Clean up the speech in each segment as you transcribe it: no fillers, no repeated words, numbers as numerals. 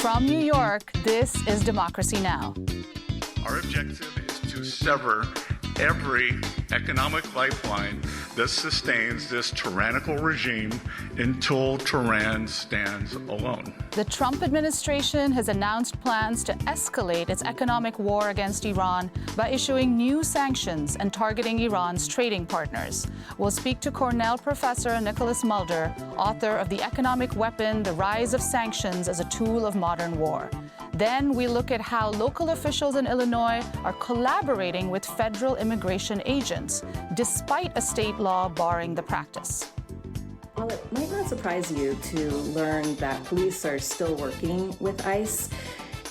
From New York, this is Democracy Now! Our objective is to sever every economic lifeline that sustains this tyrannical regime until Tehran stands alone. The Trump administration has announced plans to escalate its economic war against Iran by issuing new sanctions and targeting Iran's trading partners. We'll speak to Cornell professor Nicholas Mulder, author of The Economic Weapon: The Rise of Sanctions as a Tool of Modern War. Then we look at how local officials in Illinois are collaborating with federal immigration agents, despite a state law barring the practice. While it might not surprise you to learn that police are still working with ICE,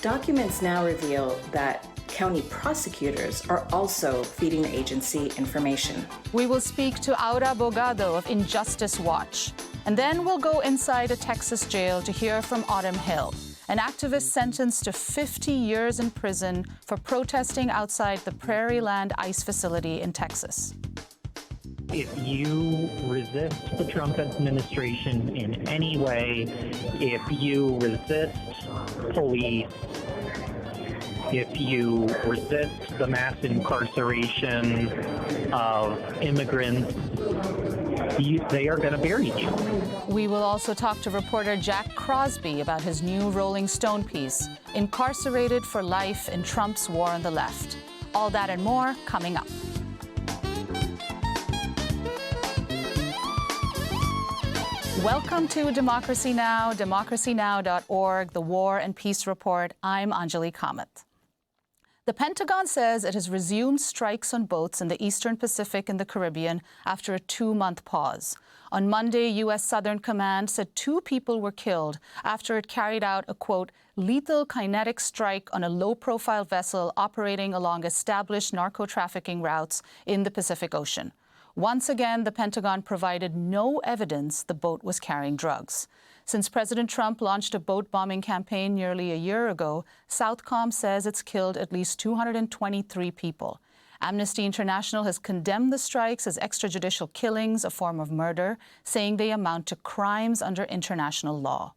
documents now reveal that county prosecutors are also feeding the agency information. We will speak to Aura Bogado of Injustice Watch. And then we'll go inside a Texas jail to hear from Autumn Hill, an activist sentenced to 50 years in prison for protesting outside the Prairie Land ICE facility in Texas. If you resist the Trump administration in any way, if you resist police, if you resist the mass incarceration of immigrants, they are going to bury you. We will also talk to reporter Jack Crosby about his new Rolling Stone piece, Incarcerated for Life in Trump's War on the Left. All that and more coming up. Welcome to Democracy Now!, democracynow.org, the War and Peace Report. I'm Anjali Kamath. The Pentagon says it has resumed strikes on boats in the Eastern Pacific and the Caribbean after a 2-month pause. On Monday, U.S. Southern Command said 2 people were killed after it carried out a, quote, lethal kinetic strike on a low-profile vessel operating along established narco-trafficking routes in the Pacific Ocean. Once again, the Pentagon provided no evidence the boat was carrying drugs. Since President Trump launched a boat bombing campaign nearly a year ago, Southcom says it's killed at least 223 people. Amnesty International has condemned the strikes as extrajudicial killings, a form of murder, saying they amount to crimes under international law.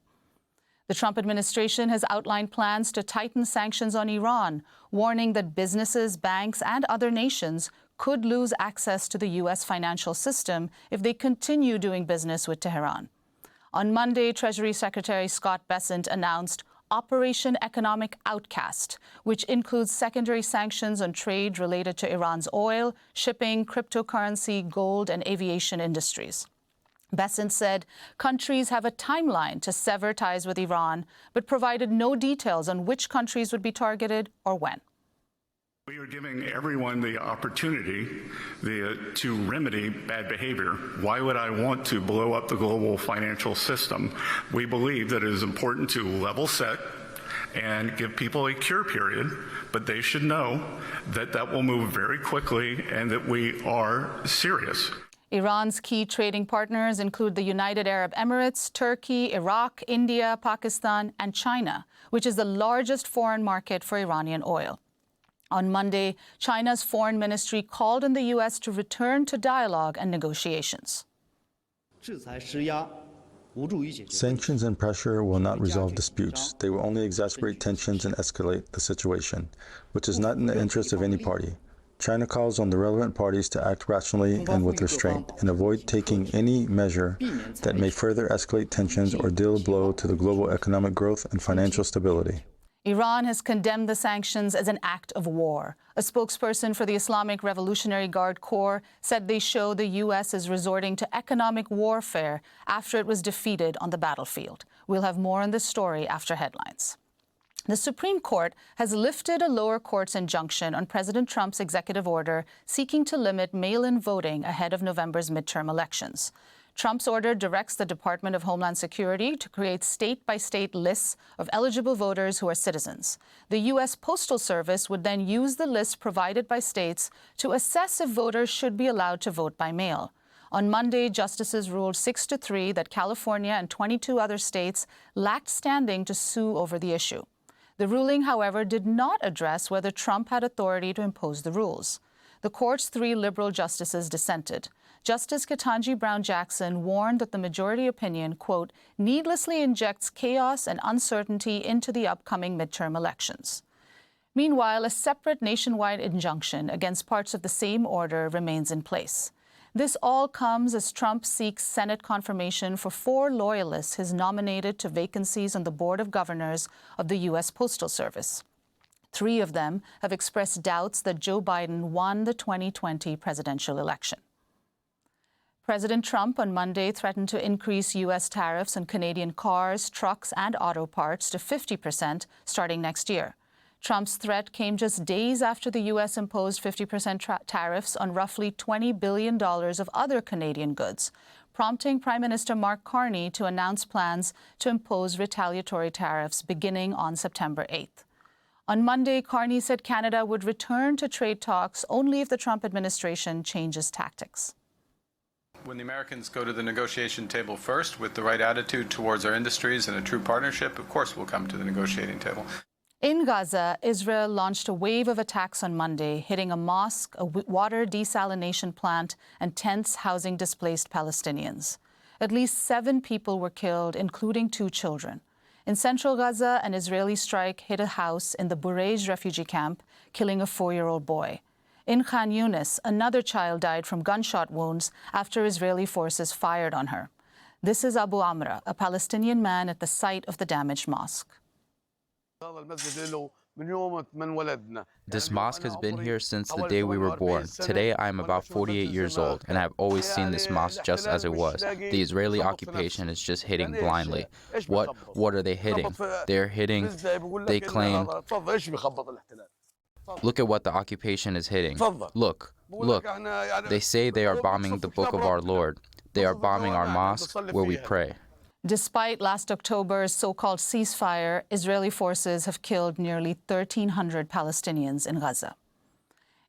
The Trump administration has outlined plans to tighten sanctions on Iran, warning that businesses, banks, and other nations could lose access to the U.S. financial system if they continue doing business with Tehran. On Monday, Treasury Secretary Scott Bessent announced Operation Economic Outcast, which includes secondary sanctions on trade related to Iran's oil, shipping, cryptocurrency, gold, and aviation industries. Bessent said countries have a timeline to sever ties with Iran, but provided no details on which countries would be targeted or when. We are giving everyone the opportunity to remedy bad behavior. Why would I want to blow up the global financial system? We believe that it is important to level set and give people a cure period, but they should know that that will move very quickly and that we are serious. Iran's key trading partners include the United Arab Emirates, Turkey, Iraq, India, Pakistan, and China, which is the largest foreign market for Iranian oil. On Monday, China's foreign ministry called on the U.S. to return to dialogue and negotiations. Sanctions and pressure will not resolve disputes. They will only exacerbate tensions and escalate the situation, which is not in the interest of any party. China calls on the relevant parties to act rationally and with restraint and avoid taking any measure that may further escalate tensions or deal a blow to the global economic growth and financial stability. Iran has condemned the sanctions as an act of war. A spokesperson for the Islamic Revolutionary Guard Corps said they show the U.S. is resorting to economic warfare after it was defeated on the battlefield. We'll have more on this story after headlines. The Supreme Court has lifted a lower court's injunction on President Trump's executive order seeking to limit mail-in voting ahead of November's midterm elections. Trump's order directs the Department of Homeland Security to create state-by-state lists of eligible voters who are citizens. The U.S. Postal Service would then use the lists provided by states to assess if voters should be allowed to vote by mail. On Monday, justices ruled 6-3 that California and 22 other states lacked standing to sue over the issue. The ruling, however, did not address whether Trump had authority to impose the rules. The court's 3 liberal justices dissented. Justice Ketanji Brown Jackson warned that the majority opinion, quote, needlessly injects chaos and uncertainty into the upcoming midterm elections. Meanwhile, a separate nationwide injunction against parts of the same order remains in place. This all comes as Trump seeks Senate confirmation for 4 loyalists he's nominated to vacancies on the Board of Governors of the U.S. Postal Service. 3 of them have expressed doubts that Joe Biden won the 2020 presidential election. President Trump on Monday threatened to increase U.S. tariffs on Canadian cars, trucks, and auto parts to 50% starting next year. Trump's threat came just days after the U.S. imposed 50% tariffs on roughly $20 billion of other Canadian goods, prompting Prime Minister Mark Carney to announce plans to impose retaliatory tariffs beginning on September 8th. On Monday, Carney said Canada would return to trade talks only if the Trump administration changes tactics. When the Americans go to the negotiation table first with the right attitude towards our industries and a true partnership, of course we'll come to the negotiating table. In Gaza, Israel launched a wave of attacks on Monday, hitting a mosque, a water desalination plant, and tents housing displaced Palestinians. At least 7 people were killed, including 2 children. In central Gaza, an Israeli strike hit a house in the Burej refugee camp, killing a 4-year-old boy. In Khan Yunis, another child died from gunshot wounds after Israeli forces fired on her. This is Abu Amra, a Palestinian man at the site of the damaged mosque. This mosque has been here since the day we were born. Today I am about 48 years old, and I have always seen this mosque just as it was. The Israeli occupation is just hitting blindly. What are they hitting? They claim. Look at what the occupation is hitting. Look. They say they are bombing the Book of our Lord. They are bombing our mosque where we pray. Despite last October's so-called ceasefire, Israeli forces have killed nearly 1,300 Palestinians in Gaza.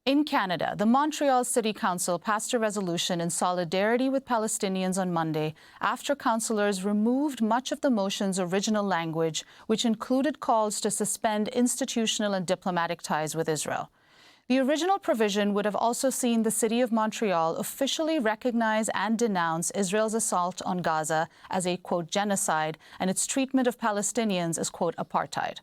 In Canada, the Montreal City Council passed a resolution in solidarity with Palestinians on Monday after councillors removed much of the motion's original language, which included calls to suspend institutional and diplomatic ties with Israel. The original provision would have also seen the City of Montreal officially recognize and denounce Israel's assault on Gaza as a, quote, genocide and its treatment of Palestinians as, quote, apartheid.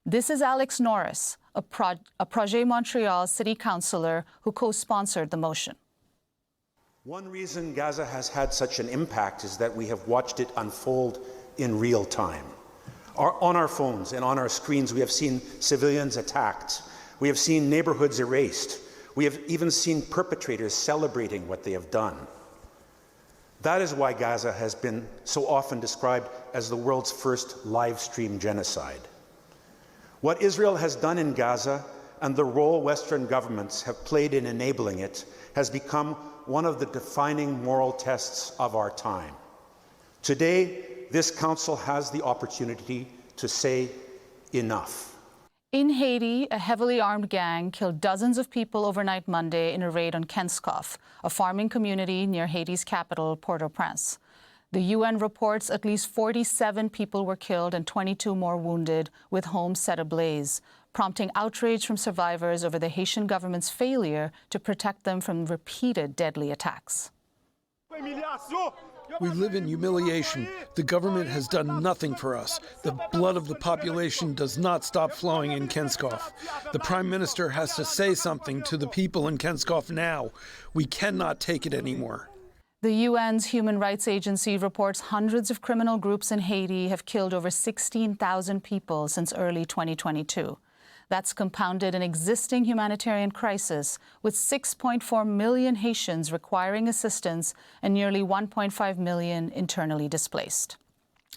This is Alex Norris, a Projet Montreal city councillor who co-sponsored the motion. One reason Gaza has had such an impact is that we have watched it unfold in real time. On our phones and on our screens, we have seen civilians attacked. We have seen neighborhoods erased. We have even seen perpetrators celebrating what they have done. That is why Gaza has been so often described as the world's first live stream genocide. What Israel has done in Gaza and the role Western governments have played in enabling it has become one of the defining moral tests of our time. Today, this Council has the opportunity to say enough. In Haiti, a heavily armed gang killed dozens of people overnight Monday in a raid on Kenskoff, a farming community near Haiti's capital, Port-au-Prince. The UN reports at least 47 people were killed and 22 more wounded, with homes set ablaze, prompting outrage from survivors over the Haitian government's failure to protect them from repeated deadly attacks. We live in humiliation. The government has done nothing for us. The blood of the population does not stop flowing in Kenskoff. The Prime Minister has to say something to the people in Kenskoff now. We cannot take it anymore. The UN's Human Rights Agency reports hundreds of criminal groups in Haiti have killed over 16,000 people since early 2022. That's compounded an existing humanitarian crisis, with 6.4 million Haitians requiring assistance and nearly 1.5 million internally displaced.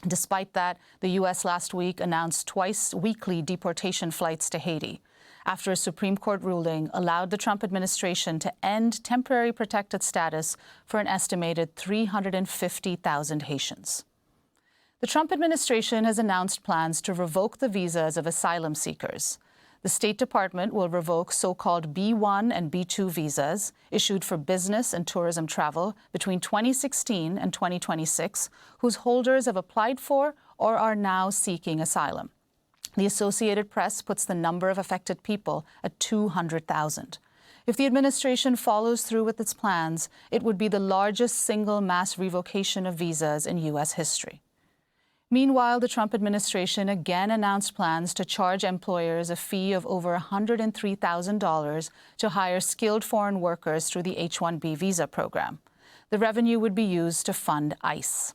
Despite that, the U.S. last week announced twice-weekly deportation flights to Haiti, after a Supreme Court ruling allowed the Trump administration to end temporary protected status for an estimated 350,000 Haitians. The Trump administration has announced plans to revoke the visas of asylum seekers. The State Department will revoke so-called B-1 and B-2 visas issued for business and tourism travel between 2016 and 2026, whose holders have applied for or are now seeking asylum. The Associated Press puts the number of affected people at 200,000. If the administration follows through with its plans, it would be the largest single mass revocation of visas in U.S. history. Meanwhile, the Trump administration again announced plans to charge employers a fee of over $103,000 to hire skilled foreign workers through the H-1B visa program. The revenue would be used to fund ICE.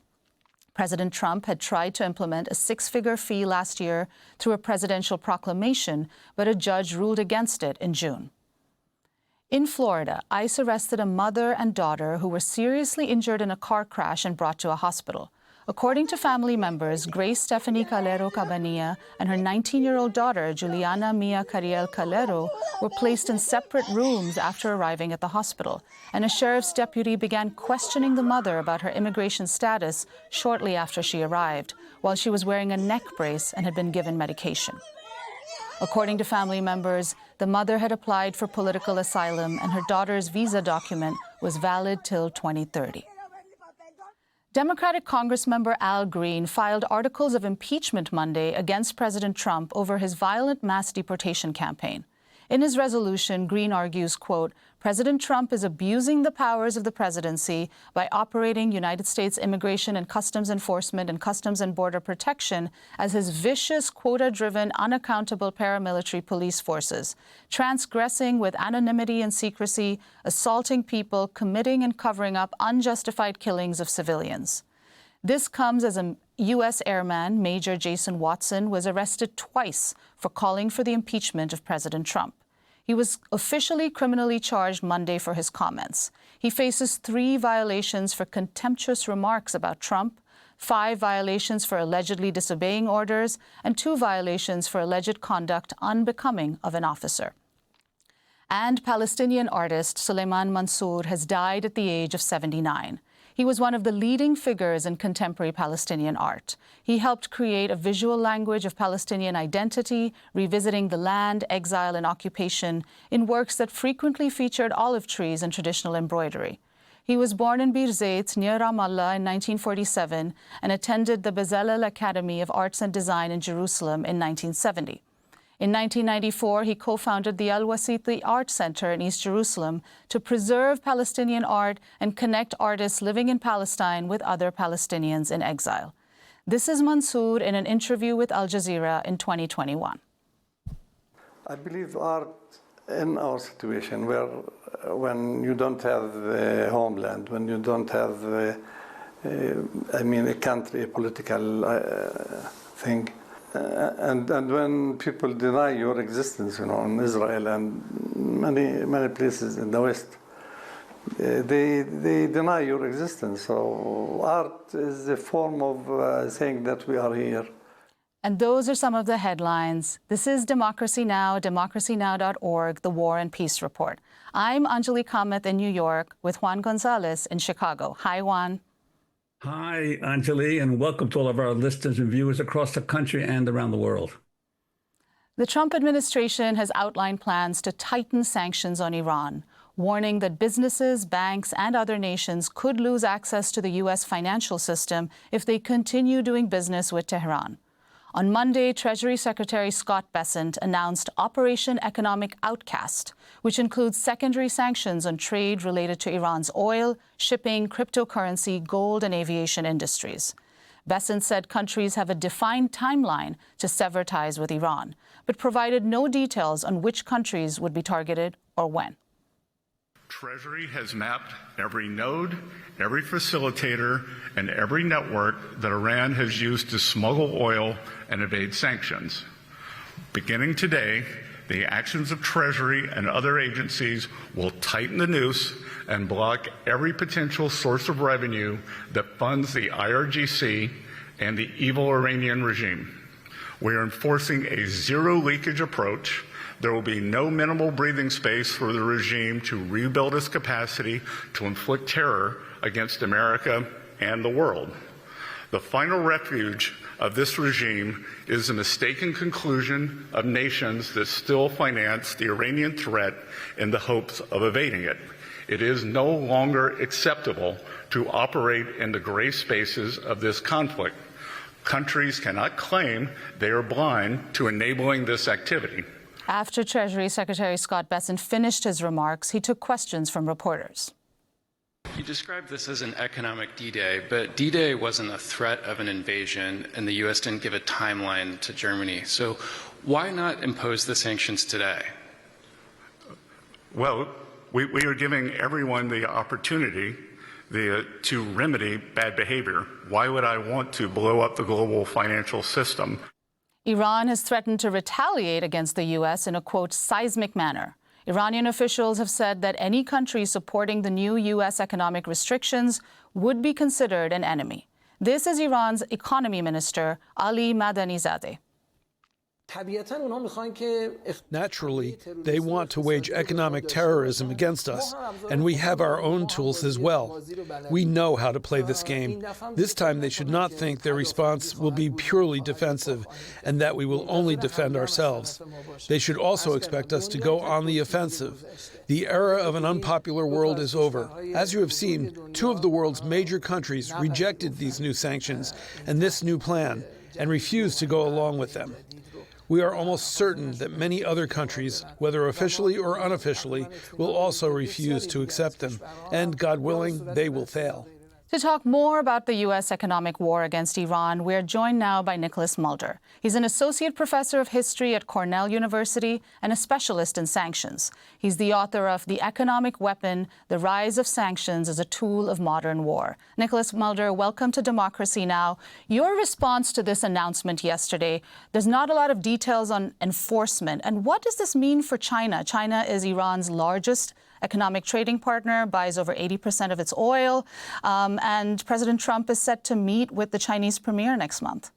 President Trump had tried to implement a six-figure fee last year through a presidential proclamation, but a judge ruled against it in June. In Florida, ICE arrested a mother and daughter who were seriously injured in a car crash and brought to a hospital. According to family members, Grace Stephanie Calero Cabanilla and her 19-year-old daughter, Juliana Mia Cariel Calero, were placed in separate rooms after arriving at the hospital, and a sheriff's deputy began questioning the mother about her immigration status shortly after she arrived, while she was wearing a neck brace and had been given medication. According to family members, the mother had applied for political asylum and her daughter's visa document was valid till 2030. Democratic Congressmember Al Green filed articles of impeachment Monday against President Trump over his violent mass deportation campaign. In his resolution, Green argues, quote, President Trump is abusing the powers of the presidency by operating United States Immigration and Customs Enforcement and Customs and Border Protection as his vicious, quota-driven, unaccountable paramilitary police forces, transgressing with anonymity and secrecy, assaulting people, committing and covering up unjustified killings of civilians. This comes as a U.S. airman, Major Jason Watson, was arrested twice for calling for the impeachment of President Trump. He was officially criminally charged Monday for his comments. He faces 3 violations for contemptuous remarks about Trump, 5 violations for allegedly disobeying orders, and 2 violations for alleged conduct unbecoming of an officer. And Palestinian artist Suleiman Mansour has died at the age of 79. He was one of the leading figures in contemporary Palestinian art. He helped create a visual language of Palestinian identity, revisiting the land, exile, and occupation in works that frequently featured olive trees and traditional embroidery. He was born in Birzeit, near Ramallah, in 1947 and attended the Bezalel Academy of Arts and Design in Jerusalem in 1970. In 1994, he co-founded the Al-Wasiti Art Center in East Jerusalem to preserve Palestinian art and connect artists living in Palestine with other Palestinians in exile. This is Mansour in an interview with Al Jazeera in 2021. I believe art in our situation where when you don't have a homeland, when you don't have, a country, a political thing, and when people deny your existence, in Israel and many places in the West, they deny your existence. So art is a form of saying that we are here. And those are some of the headlines. This is Democracy Now!, democracynow.org, The War and Peace Report. I'm Anjali Kamath in New York with Juan Gonzalez in Chicago. Hi, Juan. Hi, Anjali, and welcome to all of our listeners and viewers across the country and around the world. The Trump administration has outlined plans to tighten sanctions on Iran, warning that businesses, banks, and other nations could lose access to the U.S. financial system if they continue doing business with Tehran. On Monday, Treasury Secretary Scott Bessent announced Operation Economic Outcast, which includes secondary sanctions on trade related to Iran's oil, shipping, cryptocurrency, gold, and aviation industries. Bessent said countries have a defined timeline to sever ties with Iran, but provided no details on which countries would be targeted or when. Treasury has mapped every node, every facilitator, and every network that Iran has used to smuggle oil and evade sanctions. Beginning today, the actions of Treasury and other agencies will tighten the noose and block every potential source of revenue that funds the IRGC and the evil Iranian regime. We are enforcing a zero-leakage approach. There will be no minimal breathing space for the regime to rebuild its capacity to inflict terror against America and the world. The final refuge of this regime is the mistaken conclusion of nations that still finance the Iranian threat in the hopes of evading it. It is no longer acceptable to operate in the gray spaces of this conflict. Countries cannot claim they are blind to enabling this activity. After Treasury Secretary Scott Bessent finished his remarks, he took questions from reporters. You described this as an economic D-Day, but D-Day wasn't a threat of an invasion, and the U.S. didn't give a timeline to Germany. So why not impose the sanctions today? Well, we are giving everyone the opportunity to remedy bad behavior. Why would I want to blow up the global financial system? Iran has threatened to retaliate against the U.S. in a, quote, seismic manner. Iranian officials have said that any country supporting the new U.S. economic restrictions would be considered an enemy. This is Iran's economy minister, Ali Madanizadeh. Naturally, they want to wage economic terrorism against us, and we have our own tools as well. We know how to play this game. This time, they should not think their response will be purely defensive and that we will only defend ourselves. They should also expect us to go on the offensive. The era of an unpopular world is over. As you have seen, 2 of the world's major countries rejected these new sanctions and this new plan and refused to go along with them. We are almost certain that many other countries, whether officially or unofficially, will also refuse to accept them. And, God willing, they will fail. To talk more about the U.S. economic war against Iran, we're joined now by Nicholas Mulder. He's an associate professor of history at Cornell University and a specialist in sanctions. He's the author of The Economic Weapon, The Rise of Sanctions as a Tool of Modern War. Nicholas Mulder, welcome to Democracy Now! Your response to this announcement yesterday, there's not a lot of details on enforcement. And what does this mean for China? China is Iran's largest economic trading partner, buys over 80% of its oil, and President Trump is set to meet with the Chinese premier next month.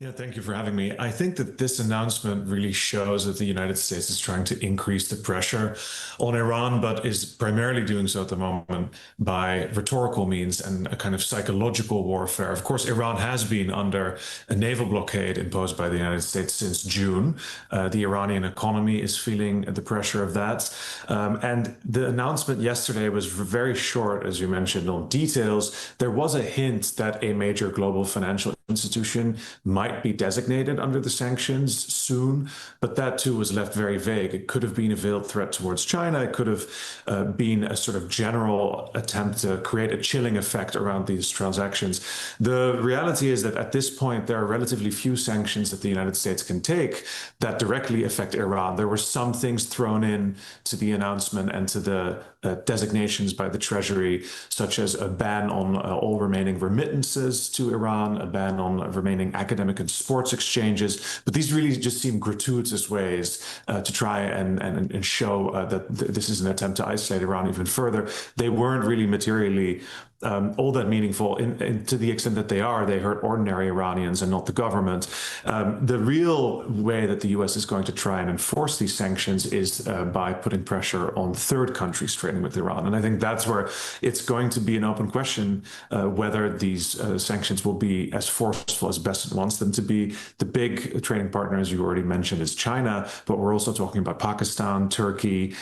Yeah, thank you for having me. I think that this announcement really shows that the United States is trying to increase the pressure on Iran, but is primarily doing so at the moment by rhetorical means and a kind of psychological warfare. Of course, Iran has been under a naval blockade imposed by the United States since June. The Iranian economy is feeling the pressure of that. And the announcement yesterday was very short, as you mentioned, on details. There was a hint that a major global financial institution might be designated under the sanctions soon, but that too was left very vague. It could have been a veiled threat towards China. It could have been a sort of general attempt to create a chilling effect around these transactions. The reality is that at this point, there are relatively few sanctions that the United States can take that directly affect Iran. There were some things thrown in to the announcement and to the designations by the Treasury, such as a ban on all remaining remittances to Iran, a ban on remaining academic and sports exchanges. But these really just seem gratuitous ways to try and show that this is an attempt to isolate Iran even further. They weren't really materially all that meaningful to the extent that they hurt ordinary Iranians and not the government. The real way that the U.S. is going to try and enforce these sanctions is by putting pressure on third countries trading with Iran. And I think that's where it's going to be an open question whether these sanctions will be as forceful as Bessent wants them to be. The big trading partner, as you already mentioned, is China, but we're also talking about Pakistan, Turkey,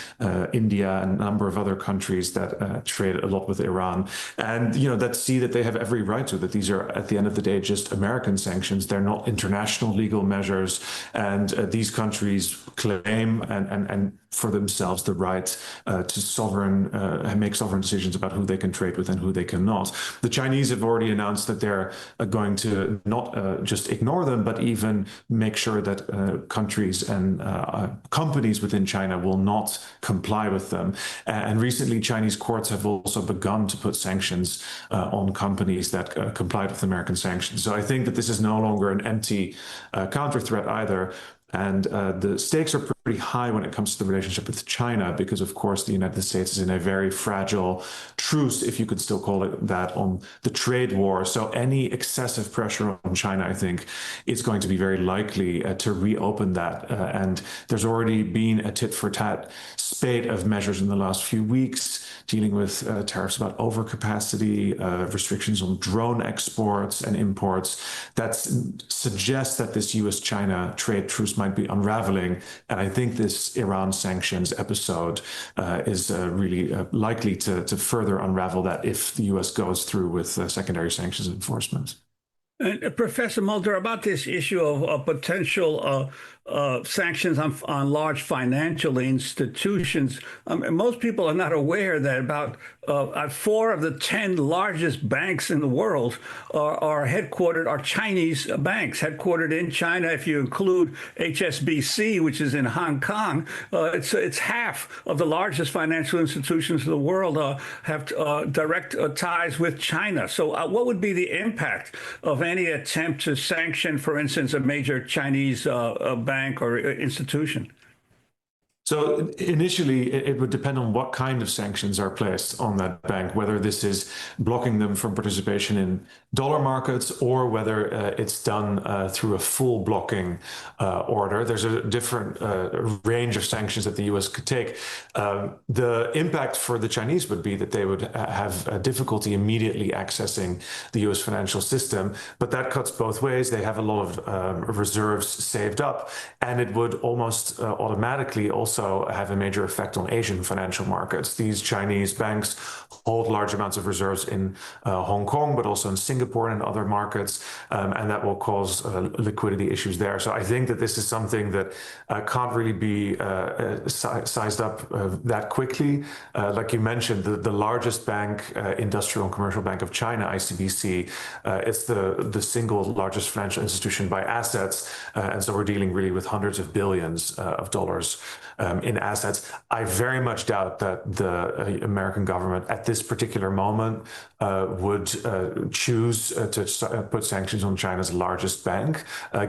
India, and a number of other countries that trade a lot with Iran. And, that see that they have every right to, that these are, at the end of the day, just American sanctions. They're not international legal measures. And these countries claim and for themselves the right to make sovereign decisions about who they can trade with and who they cannot. The Chinese have already announced that they're going to not just ignore them, but even make sure that countries and companies within China will not comply with them. And recently, Chinese courts have also begun to put sanctions on companies that complied with American sanctions. So I think that this is no longer an empty counter threat either. And the stakes are pretty high when it comes to the relationship with China, because, of course, the United States is in a very fragile truce, if you could still call it that, on the trade war. So any excessive pressure on China, I think, is going to be very likely to reopen that. And there's already been a tit-for-tat spate of measures in the last few weeks dealing with tariffs about overcapacity, restrictions on drone exports and imports that suggests that this U.S.-China trade truce might be unraveling. And I think this Iran sanctions episode is really likely to further unravel that if the U.S. goes through with secondary sanctions enforcement. And Professor Mulder, about this issue of potential sanctions on large financial institutions. Most people are not aware that about 4 of the 10 largest banks in the world are Chinese banks, headquartered in China. If you include HSBC, which is in Hong Kong, it's half of the largest financial institutions in the world have direct ties with China. So what would be the impact of any attempt to sanction, for instance, a major Chinese bank or institution? So initially, it would depend on what kind of sanctions are placed on that bank, whether this is blocking them from participation in dollar markets or whether it's done through a full blocking order. There's a different range of sanctions that the U.S. could take. The impact for the Chinese would be that they would have difficulty immediately accessing the U.S. financial system, but that cuts both ways. They have a lot of reserves saved up, and it would almost automatically also have a major effect on Asian financial markets. These Chinese banks hold large amounts of reserves in Hong Kong, but also in Singapore and other markets, and that will cause liquidity issues there. So I think that this is something that can't really be sized up that quickly. Like you mentioned, the largest bank, industrial and commercial bank of China, ICBC, it's the single largest financial institution by assets, and so we're dealing really with hundreds of billions of dollars in assets. I very much doubt that the American government at this particular moment would choose to put sanctions on China's largest bank,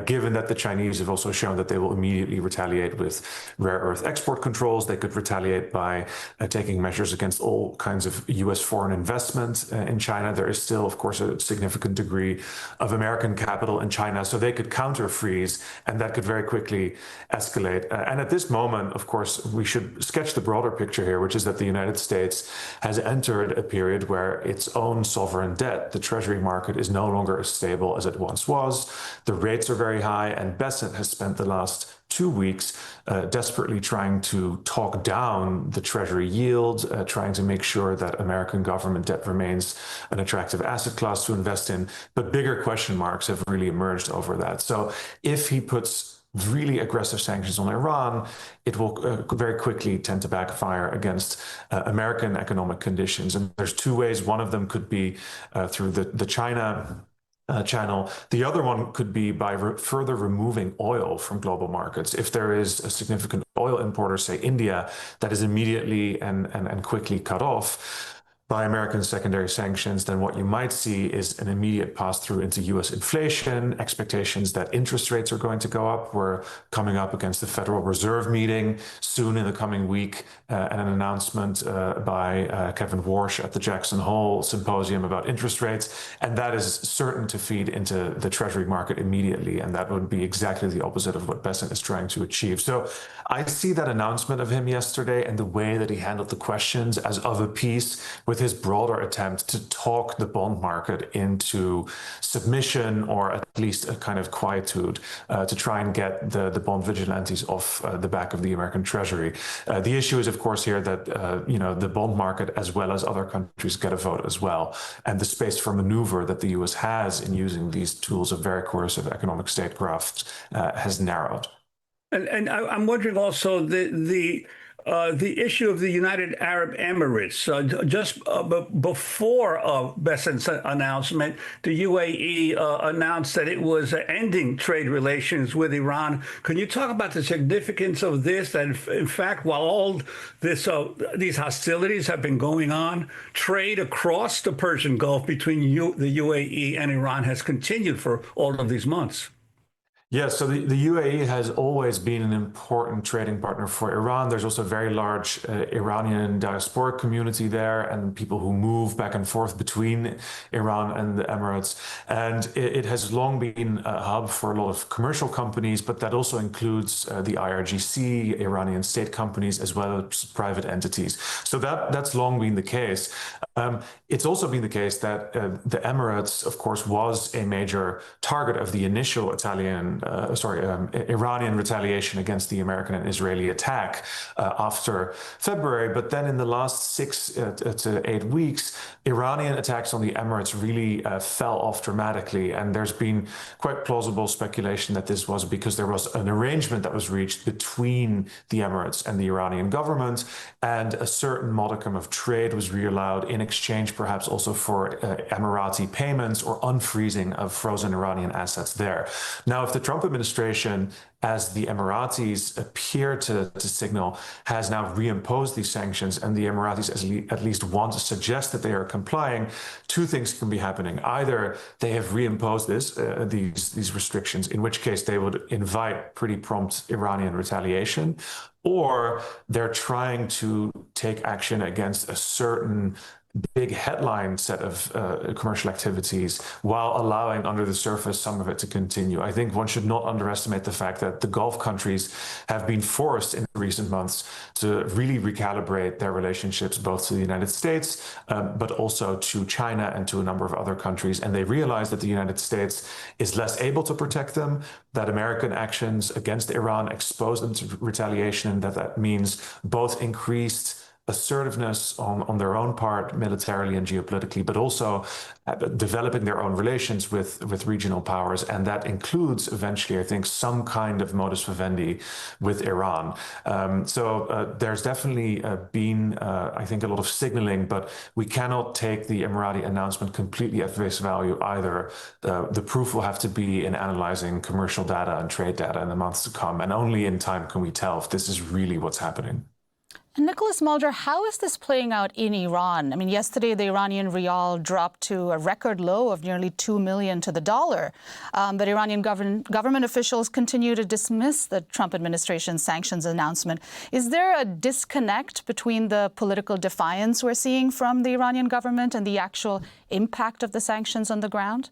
given that the Chinese have also shown that they will immediately retaliate with rare earth export controls. They could retaliate by taking measures against all kinds of U.S. foreign investment in China. There is still, of course, a significant degree of American capital in China, so they could counter-freeze, and that could very quickly escalate. And at this moment, of course, we should sketch the broader picture here, which is that the United States has entered a period where its own sovereign debt, the treasury market, is no longer as stable as it once was. The rates are very high, and Bessent has spent the last 2 weeks desperately trying to talk down the treasury yield, trying to make sure that American government debt remains an attractive asset class to invest in. But bigger question marks have really emerged over that. So if he puts really aggressive sanctions on Iran, it will very quickly tend to backfire against American economic conditions. And there's 2 ways. One of them could be through the China channel. The other one could be by further removing oil from global markets. If there is a significant oil importer, say India, that is immediately and quickly cut off by American secondary sanctions, then what you might see is an immediate pass-through into U.S. inflation, expectations that interest rates are going to go up. We're coming up against the Federal Reserve meeting soon in the coming week, and an announcement by Kevin Warsh at the Jackson Hole Symposium about interest rates, and that is certain to feed into the Treasury market immediately, and that would be exactly the opposite of what Bessent is trying to achieve. So I see that announcement of him yesterday and the way that he handled the questions as of a piece with his broader attempt to talk the bond market into submission, or at least a kind of quietude, to try and get the bond vigilantes off the back of the American Treasury. The issue is, of course, here that the bond market, as well as other countries, get a vote as well, and the space for maneuver that the U.S. has in using these tools of very coercive economic statecraft has narrowed. And I'm wondering also the issue of the United Arab Emirates. Just before Bessent's announcement, the UAE announced that it was ending trade relations with Iran. Can you talk about the significance of this? That in fact, while all these hostilities have been going on, trade across the Persian Gulf between the UAE and Iran has continued for all of these months. Yeah, so the UAE has always been an important trading partner for Iran. There's also a very large Iranian diasporic community there, and people who move back and forth between Iran and the Emirates. And it has long been a hub for a lot of commercial companies, but that also includes the IRGC, Iranian state companies, as well as private entities. So that's long been the case. It's also been the case that the Emirates, of course, was a major target of the initial Italian Iranian retaliation against the American and Israeli attack after February. But then in the last 6 to 8 weeks, Iranian attacks on the Emirates really fell off dramatically. And there's been quite plausible speculation that this was because there was an arrangement that was reached between the Emirates and the Iranian government, and a certain modicum of trade was reallowed in exchange perhaps also for Emirati payments or unfreezing of frozen Iranian assets there. Now, if the Trump administration, as the Emiratis appear to signal, has now reimposed these sanctions, and the Emiratis at least want to suggest that they are complying, two things can be happening. Either they have reimposed these restrictions, in which case they would invite pretty prompt Iranian retaliation, or they're trying to take action against a certain big headline set of commercial activities while allowing under the surface some of it to continue. I think one should not underestimate the fact that the Gulf countries have been forced in recent months to really recalibrate their relationships both to the United States, but also to China and to a number of other countries. And they realize that the United States is less able to protect them, that American actions against Iran expose them to retaliation, and that means both increased assertiveness on their own part, militarily and geopolitically, but also developing their own relations with regional powers. And that includes eventually, I think, some kind of modus vivendi with Iran. So there's definitely been, I think, a lot of signaling, but we cannot take the Emirati announcement completely at face value either. The proof will have to be in analyzing commercial data and trade data in the months to come. And only in time can we tell if this is really what's happening. And Nicholas Mulder, how is this playing out in Iran? I mean, yesterday the Iranian rial dropped to a record low of nearly 2 million to the dollar. But Iranian government officials continue to dismiss the Trump administration's sanctions announcement. Is there a disconnect between the political defiance we're seeing from the Iranian government and the actual impact of the sanctions on the ground?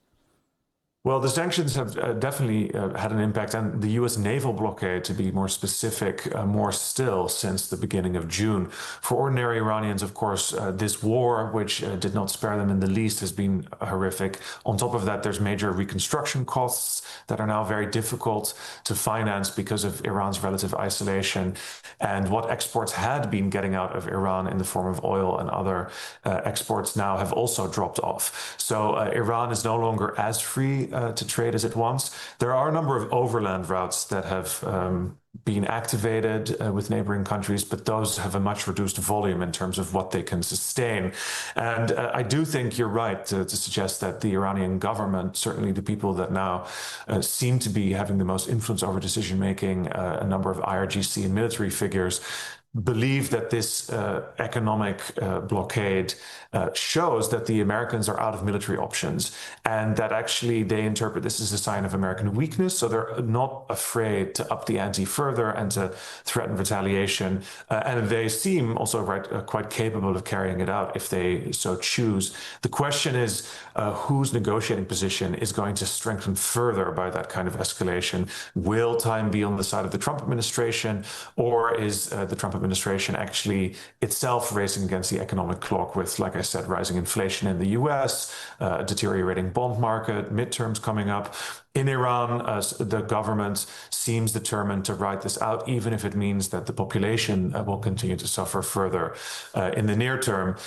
Well, the sanctions have definitely had an impact, and the U.S. naval blockade, to be more specific, more still since the beginning of June. For ordinary Iranians, of course, this war, which did not spare them in the least, has been horrific. On top of that, there's major reconstruction costs that are now very difficult to finance because of Iran's relative isolation. And what exports had been getting out of Iran in the form of oil and other exports now have also dropped off. So Iran is no longer as free to trade as it wants. There are a number of overland routes that have been activated with neighboring countries, but those have a much reduced volume in terms of what they can sustain. And I do think you're right to suggest that the Iranian government, certainly the people that now seem to be having the most influence over decision-making, a number of IRGC and military figures, believe that this economic blockade shows that the Americans are out of military options, and that actually they interpret this as a sign of American weakness. So they're not afraid to up the ante further and to threaten retaliation. And they seem also quite capable of carrying it out if they so choose. The question is whose negotiating position is going to strengthen further by that kind of escalation? Will time be on the side of the Trump administration, or is the Trump administration actually itself racing against the economic clock with, like I said, rising inflation in the US, a deteriorating bond market, midterms coming up? In Iran, the government seems determined to ride this out, even if it means that the population will continue to suffer further in the near term.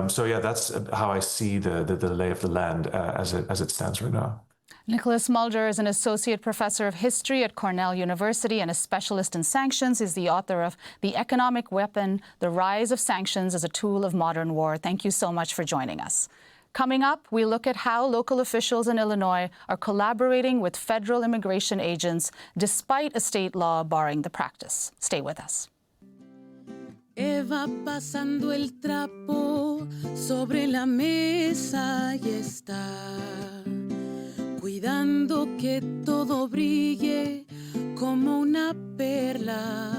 So yeah, that's how I see the lay of the land as it stands right now. Nicholas Mulder is an associate professor of history at Cornell University and a specialist in sanctions. He's the author of The Economic Weapon, The Rise of Sanctions as a Tool of Modern War. Thank you so much for joining us. Coming up, we look at how local officials in Illinois are collaborating with federal immigration agents despite a state law barring the practice. Stay with us. Eva pasando el trapo sobre la mesa y está cuidando que todo brille como una perla.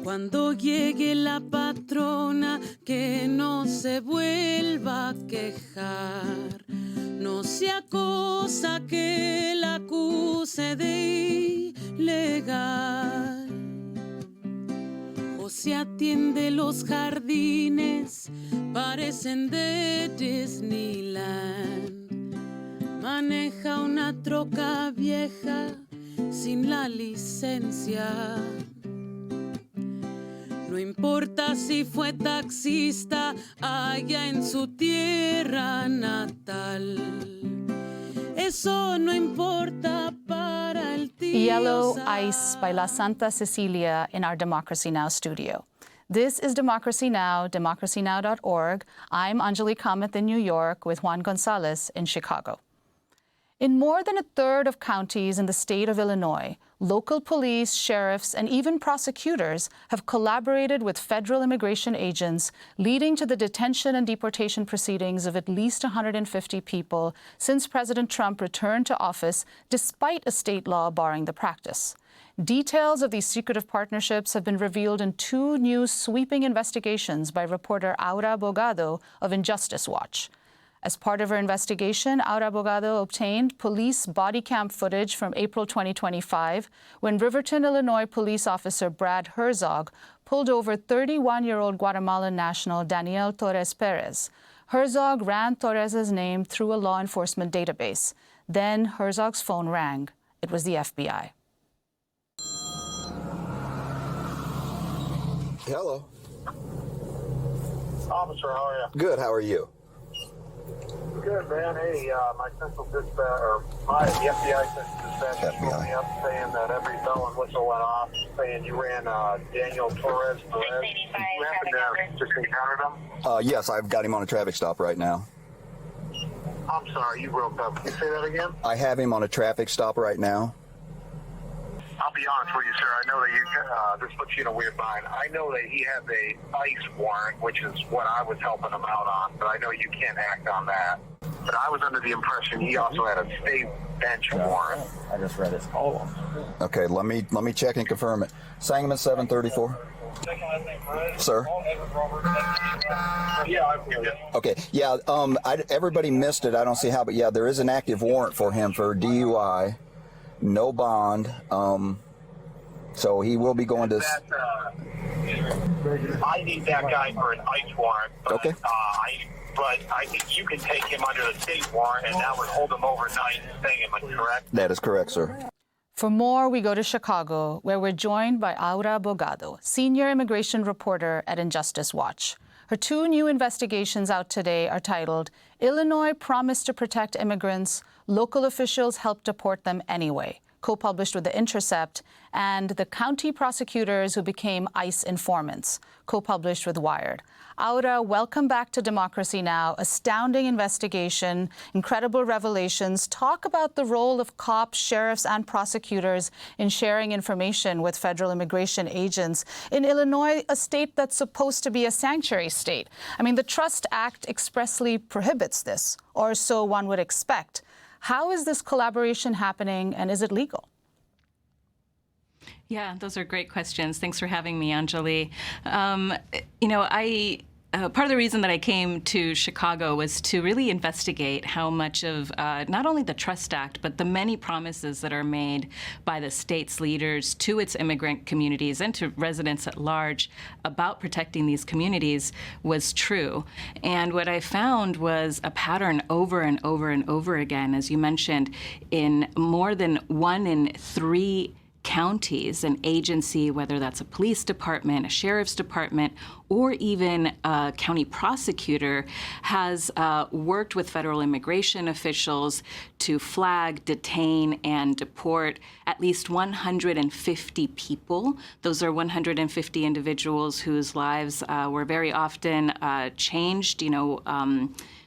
Cuando llegue la patrona, que no se vuelva a quejar, no sea cosa que la acuse de ilegal. O se atiende los jardines, parecen de Disneyland. maneja una troca vieja sin la licencia. No importa si fue taxista allá en su tierra natal. Eso no importa para el tío. Yellow Ice by La Santa Cecilia in our Democracy Now! Studio. This is Democracy Now!, democracynow.org. I'm Anjali Kamath in New York with Juan Gonzalez in Chicago. In more than a third of counties in the state of Illinois, local police, sheriffs, and even prosecutors have collaborated with federal immigration agents, leading to the detention and deportation proceedings of at least 150 people since President Trump returned to office, despite a state law barring the practice. Details of these secretive partnerships have been revealed in two new sweeping investigations by reporter Aura Bogado of Injustice Watch. As part of her investigation, Aura Bogado obtained police body cam footage from April 2025 when Riverton, Illinois police officer Brad Herzog pulled over 31-year-old Guatemalan national Daniel Torres Perez. Herzog ran Torres's name through a law enforcement database. Then Herzog's phone rang. It was the FBI. Hello. Officer, how are you? Good. How are you? Good, man. Hey, my central dispatch, or the FBI central dispatch pulled me up saying that every bell and whistle went off, saying you ran Daniel Torres Perez. You happen to just encountered him? Yes, I've got him on a traffic stop right now. I'm sorry, you broke up. Can you say that again? I have him on a traffic stop right now. I'll be honest with you, sir. I know that you, this puts you in a weird bind. I know that he has a ICE warrant, which is what I was helping him out on, but I know you can't act on that. But I was under the impression he also had a state bench warrant. I just read his call. Okay, let me check and confirm it. Sangamon 734. Sir? Yeah, I feel you. Okay, yeah, everybody missed it. I don't see how, but yeah, there is an active warrant for him for DUI. No bond, so he will be going to. I need that guy for an ICE warrant. But, okay. But I think you can take him under the state warrant, and that would hold him overnight. Am I correct? That is correct, sir. For more, we go to Chicago, where we're joined by Aura Bogado, senior immigration reporter at Injustice Watch. Her two new investigations out today are titled, Illinois Promised to Protect Immigrants, Local Officials Helped Deport Them Anyway, co-published with The Intercept, and The County Prosecutors Who Became ICE Informants, co-published with Wired. Aura, welcome back to Democracy Now! Astounding investigation, incredible revelations. Talk about the role of cops, sheriffs, and prosecutors in sharing information with federal immigration agents in Illinois, a state that's supposed to be a sanctuary state. I mean, the Trust Act expressly prohibits this, or so one would expect. How is this collaboration happening, and is it legal? Yeah, those are great questions. Thanks for having me, Anjali. Part of the reason that I came to Chicago was to really investigate how much of not only the Trust Act, but the many promises that are made by the state's leaders to its immigrant communities and to residents at large about protecting these communities was true. And what I found was a pattern over and over and over again, as you mentioned, in more than 1 in 3 counties, an agency, whether that's a police department, a sheriff's department, or even a county prosecutor, has worked with federal immigration officials to flag, detain, and deport at least 150 people. Those are 150 individuals whose lives were very often changed,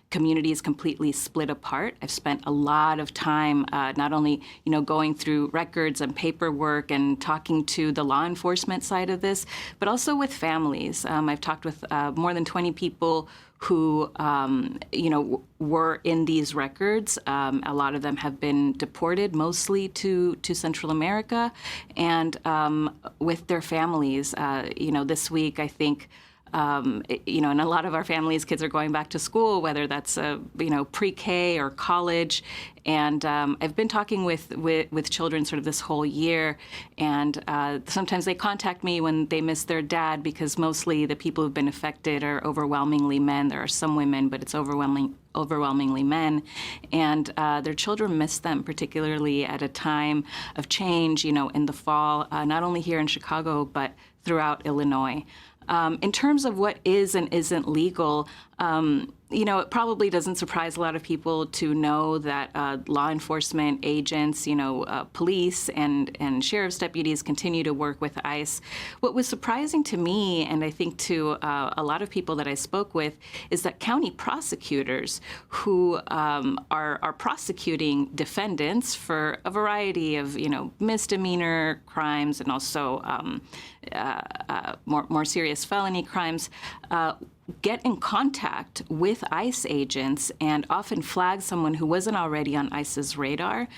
communities completely split apart. I've spent a lot of time not only, going through records and paperwork and talking to the law enforcement side of this, but also with families. I've talked with more than 20 people who, were in these records. A lot of them have been deported, mostly to Central America, and with their families. This week, I think, and a lot of our families' kids are going back to school, whether that's pre-K or college. And I've been talking with children sort of this whole year, and sometimes they contact me when they miss their dad, because mostly the people who've been affected are overwhelmingly men. There are some women, but it's overwhelmingly men, and their children miss them, particularly at a time of change, in the fall, not only here in Chicago, but throughout Illinois. In terms of what is and isn't legal, it probably doesn't surprise a lot of people to know that law enforcement agents, police and sheriff's deputies continue to work with ICE. What was surprising to me, and I think to a lot of people that I spoke with, is that county prosecutors who are prosecuting defendants for a variety of, misdemeanor crimes and also more serious felony crimes, get in contact with ICE agents and often flag someone who wasn't already on ICE's radar,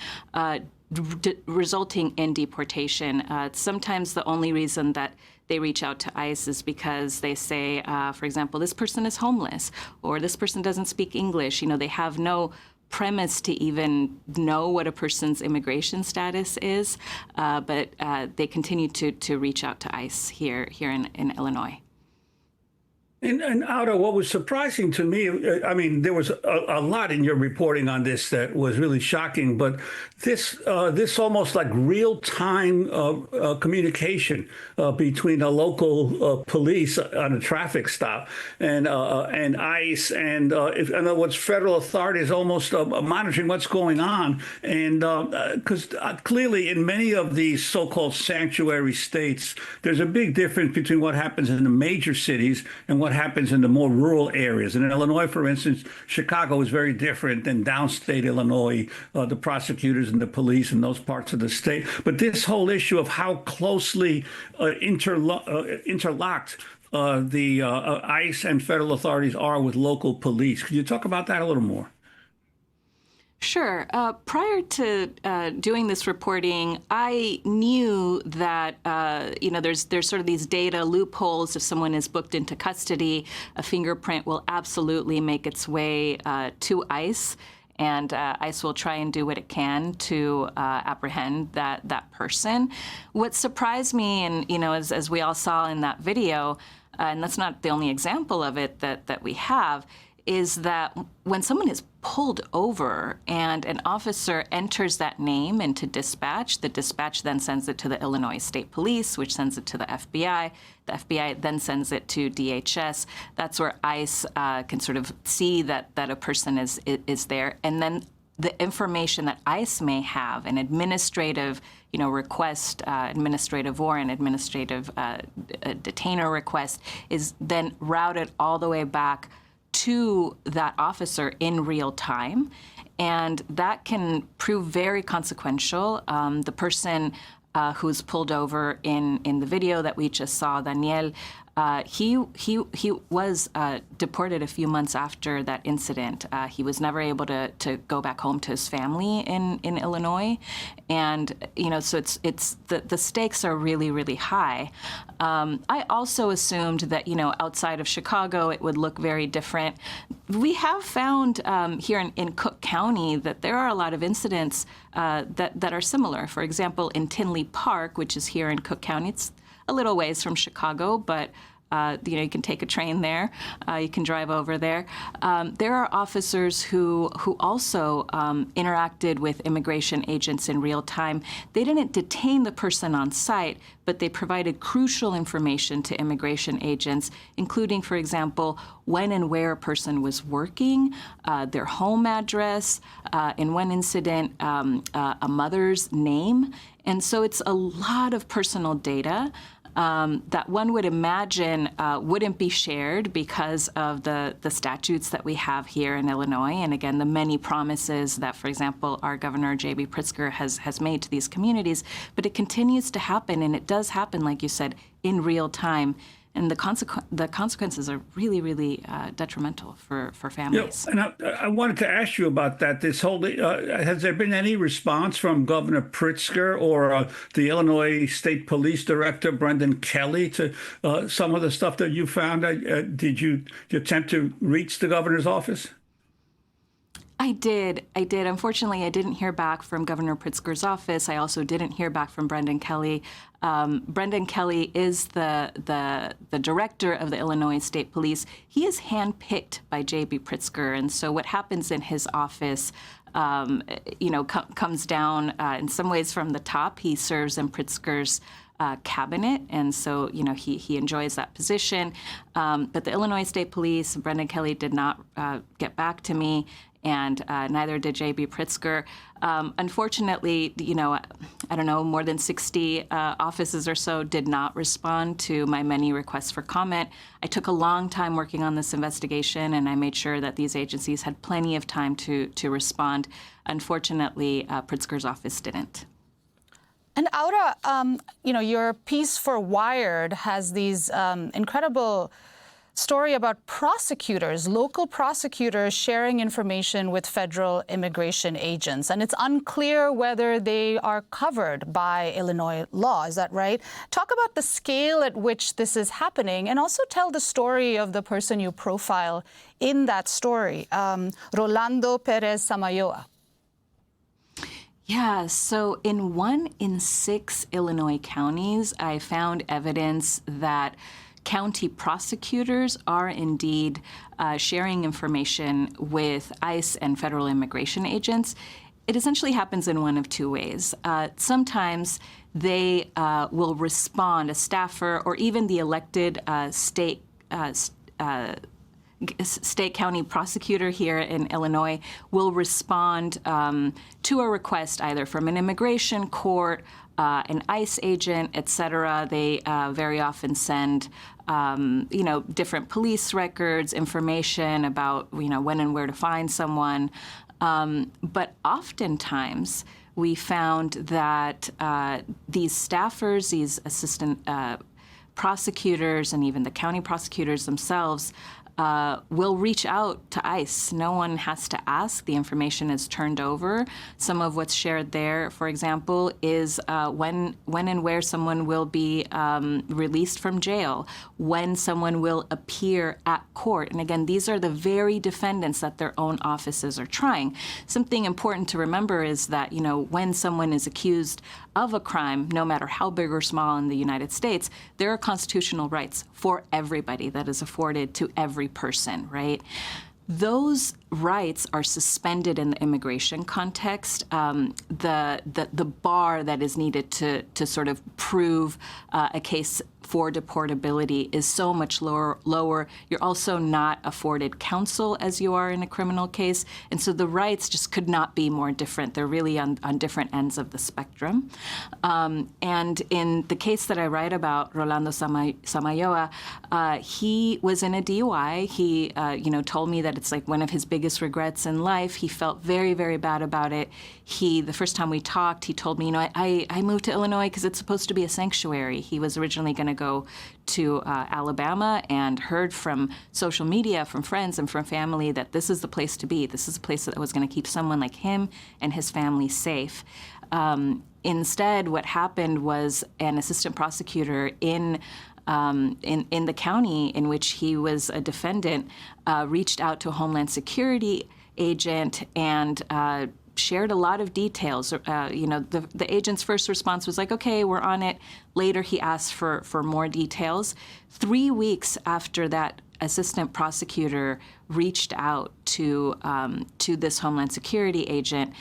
resulting in deportation. Sometimes the only reason that they reach out to ICE is because they say, for example, this person is homeless or this person doesn't speak English. They have no premise to even know what a person's immigration status is, but they continue to reach out to ICE here in Illinois. And Auto, what was surprising to me, there was a lot in your reporting on this that was really shocking, but this almost like real-time communication between a local police on a traffic stop and ICE, and in other words, federal authorities almost monitoring what's going on. And because clearly in many of these so-called sanctuary states, there's a big difference between what happens in the major cities and what happens in the more rural areas. In Illinois, for instance, Chicago is very different than downstate Illinois, the prosecutors and the police in those parts of the state. But this whole issue of how closely interlocked the ICE and federal authorities are with local police. Could you talk about that a little more? Sure. Prior to doing this reporting, I knew that there's sort of these data loopholes. If someone is booked into custody, a fingerprint will absolutely make its way to ICE, and ICE will try and do what it can to apprehend that person. What surprised me, and as we all saw in that video, and that's not the only example of it that we have, is that when someone is pulled over and an officer enters that name into dispatch, the dispatch then sends it to the Illinois State Police, which sends it to the FBI. The FBI then sends it to DHS. That's where ICE can sort of see that a person is there. And then the information that ICE may have, an administrative request, administrative warrant, administrative detainer request, is then routed all the way back to that officer in real time, and that can prove very consequential. The person who's pulled over in the video that we just saw, Daniel, he was deported a few months after that incident. He was never able to go back home to his family in Illinois, and so it's the stakes are really, really high. I also assumed that outside of Chicago it would look very different. We have found here in Cook County that there are a lot of incidents that are similar. For example, in Tinley Park, which is here in Cook County, it's a little ways from Chicago, but you can take a train there. You can drive over there. There are officers who also interacted with immigration agents in real time. They didn't detain the person on site, but they provided crucial information to immigration agents, including, for example, when and where a person was working, their home address, in one incident, a mother's name. And so it's a lot of personal data that one would imagine wouldn't be shared because of the statutes that we have here in Illinois. And again, the many promises that, for example, our Governor J.B. Pritzker has made to these communities. But it continues to happen, and it does happen, like you said, in real time. and the consequences are really, really detrimental for families. And I wanted to ask you about that. This whole has there been any response from Governor Pritzker or the Illinois State Police Director Brendan Kelly to some of the stuff that you found? Did you attempt to reach the governor's office? I did. Unfortunately, I didn't hear back from Governor Pritzker's office. I also didn't hear back from Brendan Kelly. Brendan Kelly is the director of the Illinois State Police. He is handpicked by J.B. Pritzker, and so what happens in his office, comes down in some ways from the top. He serves in Pritzker's cabinet, and so he enjoys that position. But the Illinois State Police, Brendan Kelly did not get back to me, and neither did J.B. Pritzker. Unfortunately, I don't know, more than 60 offices or so did not respond to my many requests for comment. I took a long time working on this investigation, and I made sure that these agencies had plenty of time to respond. Unfortunately, Pritzker's office didn't. And Aura, your piece for Wired has these incredible story about prosecutors, local prosecutors sharing information with federal immigration agents. And it's unclear whether they are covered by Illinois law. Is that right? Talk about the scale at which this is happening, and also tell the story of the person you profile in that story, Rolando Perez Samayoa. Yeah, so in 1 in 6 Illinois counties, I found evidence that county prosecutors are indeed sharing information with ICE and federal immigration agents. It essentially happens in one of two ways. Sometimes they will respond, a staffer or even the elected state county prosecutor here in Illinois will respond to a request either from an immigration court, an ICE agent, et cetera. They very often send different police records, information about when and where to find someone. But oftentimes we found that these staffers, these assistant prosecutors, and even the county prosecutors themselves will reach out to ICE. No one has to ask. The information is turned over. Some of what's shared there, for example, is when and where someone will be released from jail, when someone will appear at court. And again, these are the very defendants that their own offices are trying. Something important to remember is that, when someone is accused of a crime, no matter how big or small in the United States, there are constitutional rights for everybody that is afforded to every person, right? Those rights are suspended in the immigration context. The bar that is needed to sort of prove a case for deportability is so much lower. You're also not afforded counsel as you are in a criminal case. And so the rights just could not be more different. They're really on different ends of the spectrum. And in the case that I write about, Rolando Samayoa, he was in a DUI. He, told me that it's like one of his biggest regrets in life. He felt very, very bad about it. The first time we talked, he told me, I moved to Illinois because it's supposed to be a sanctuary. He was originally going to go to Alabama and heard from social media, from friends and from family that this is the place to be. This is a place that was going to keep someone like him and his family safe. Instead, what happened was an assistant prosecutor in the county in which he was a defendant reached out to a Homeland Security agent and shared a lot of details. The agent's first response was like, okay, we're on it. Later, he asked for more details. 3 weeks after that assistant prosecutor reached out to this Homeland Security agent,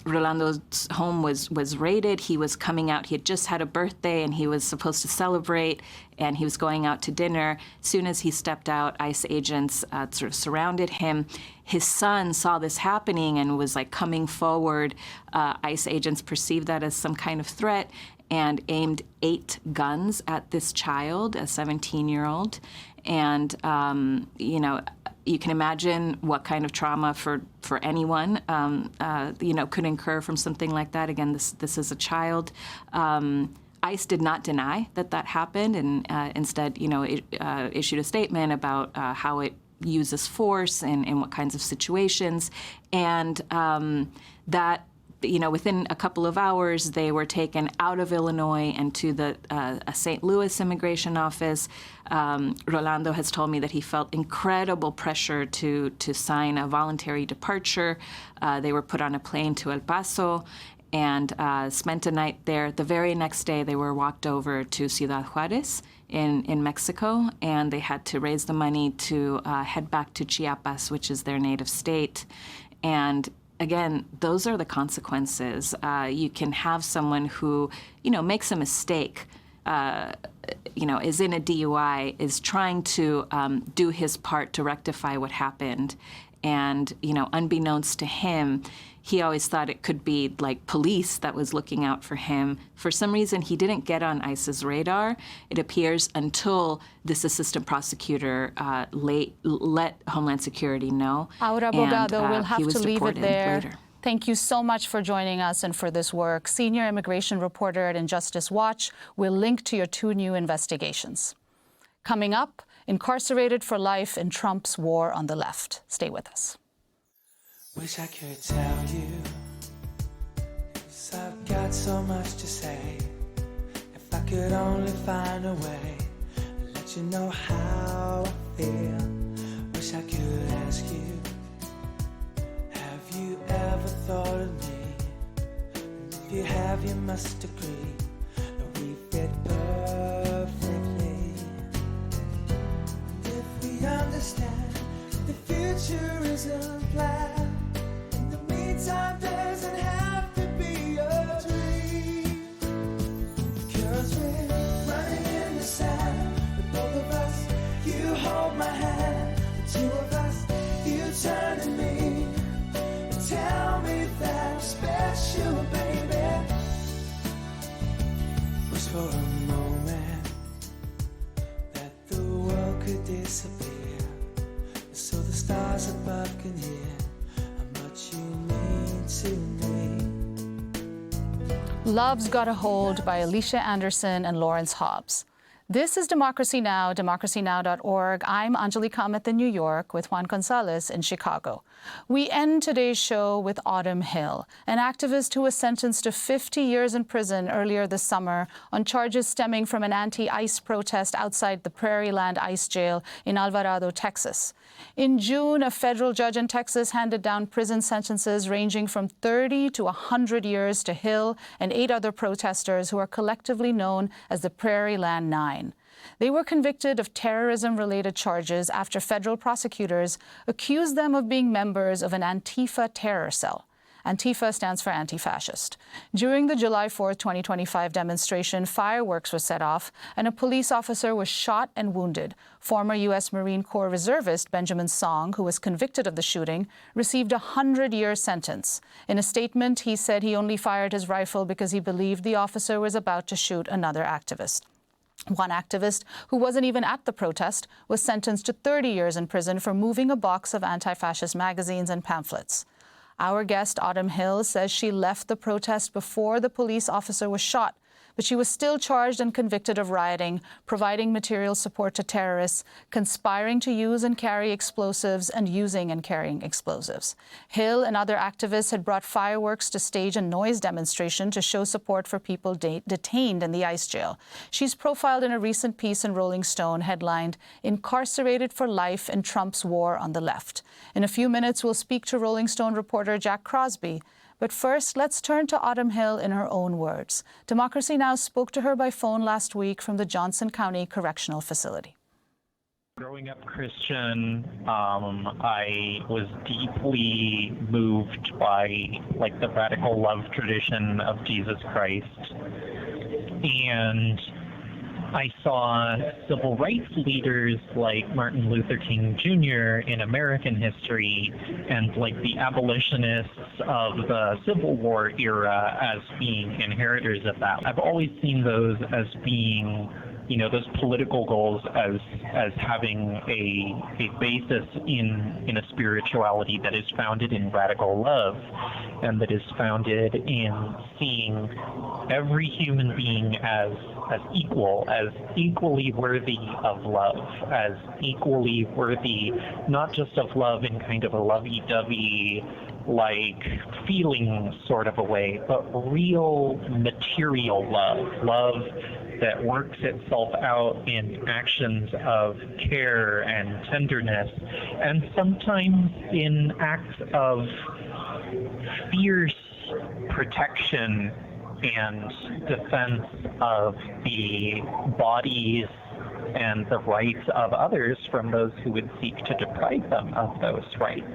Rolando's home was raided. He was coming out. He had just had a birthday, and he was supposed to celebrate, and he was going out to dinner. As soon as he stepped out, ICE agents sort of surrounded him. His son saw this happening and was like coming forward. ICE agents perceived that as some kind of threat and aimed 8 guns at this child, a 17-year-old. And, you can imagine what kind of trauma for anyone, could incur from something like that. Again, this is a child. ICE did not deny that happened, and instead, issued a statement about how it uses force and in what kinds of situations, and that. Within a couple of hours, they were taken out of Illinois and to the St. Louis immigration office. Rolando has told me that he felt incredible pressure to sign a voluntary departure. They were put on a plane to El Paso and spent a night there. The very next day, they were walked over to Ciudad Juarez in Mexico, and they had to raise the money to head back to Chiapas, which is their native state. And again, those are the consequences. You can have someone who, makes a mistake, is in a DUI, is trying to do his part to rectify what happened. And, unbeknownst to him, he always thought it could be like police that was looking out for him. For some reason, he didn't get on ICE's radar, it appears, until this assistant prosecutor let Homeland Security know. Aura Bogado, we'll have to leave it there. Later. Thank you so much for joining us and for this work. Senior immigration reporter at Injustice Watch. We'll link to your 2 new investigations. Coming up, incarcerated for life in Trump's war on the left. Stay with us. Wish I could tell you, 'cause I've got so much to say. If I could only find a way to let you know how I feel. Wish I could ask you, have you ever thought of me? And if you have, you must agree that we fit perfectly. And if we understand the future isn't planned, time doesn't have to be a dream, because we're running in the sand, with both of us. You hold my hand, the 2 of us. You turn to me and tell me that I'm special, baby. Wish for a moment that the world could disappear, so the stars above can hear you mean to me. Love's Got a Hold by Alicia Anderson and Lawrence Hobbs. This is Democracy Now!, democracynow.org. I'm Anjali Kamath in New York with Juan Gonzalez in Chicago. We end today's show with Autumn Hill, an activist who was sentenced to 50 years in prison earlier this summer on charges stemming from an anti-ICE protest outside the Prairieland ICE jail in Alvarado, Texas. In June, a federal judge in Texas handed down prison sentences ranging from 30 to 100 years to Hill and 8 other protesters who are collectively known as the Prairieland Nine. They were convicted of terrorism-related charges after federal prosecutors accused them of being members of an Antifa terror cell. Antifa stands for anti-fascist. During the July 4, 2025 demonstration, fireworks were set off and a police officer was shot and wounded. Former U.S. Marine Corps reservist Benjamin Song, who was convicted of the shooting, received a 100-year sentence. In a statement, he said he only fired his rifle because he believed the officer was about to shoot another activist. One activist, who wasn't even at the protest, was sentenced to 30 years in prison for moving a box of anti-fascist magazines and pamphlets. Our guest, Autumn Hill, says she left the protest before the police officer was shot, but she was still charged and convicted of rioting, providing material support to terrorists, conspiring to use and carry explosives, and using and carrying explosives. Hill and other activists had brought fireworks to stage a noise demonstration to show support for people detained in the ICE jail. She's profiled in a recent piece in Rolling Stone headlined, "Incarcerated for Life in Trump's War on the Left." In a few minutes, we'll speak to Rolling Stone reporter Jack Crosby. But first, let's turn to Autumn Hill in her own words. Democracy Now! Spoke to her by phone last week from the Johnson County Correctional Facility. Growing up Christian, I was deeply moved by the radical love tradition of Jesus Christ. And I saw civil rights leaders like Martin Luther King Jr. in American history and the abolitionists of the Civil War era as being inheritors of that. I've always seen those as being those political goals as having a basis in a spirituality that is founded in radical love, and that is founded in seeing every human being as equal, as equally worthy of love, as equally worthy not just of love in kind of a lovey-dovey, like feeling sort of a way, but real material love that works itself out in actions of care and tenderness, and sometimes in acts of fierce protection and defense of the bodies and the rights of others from those who would seek to deprive them of those rights.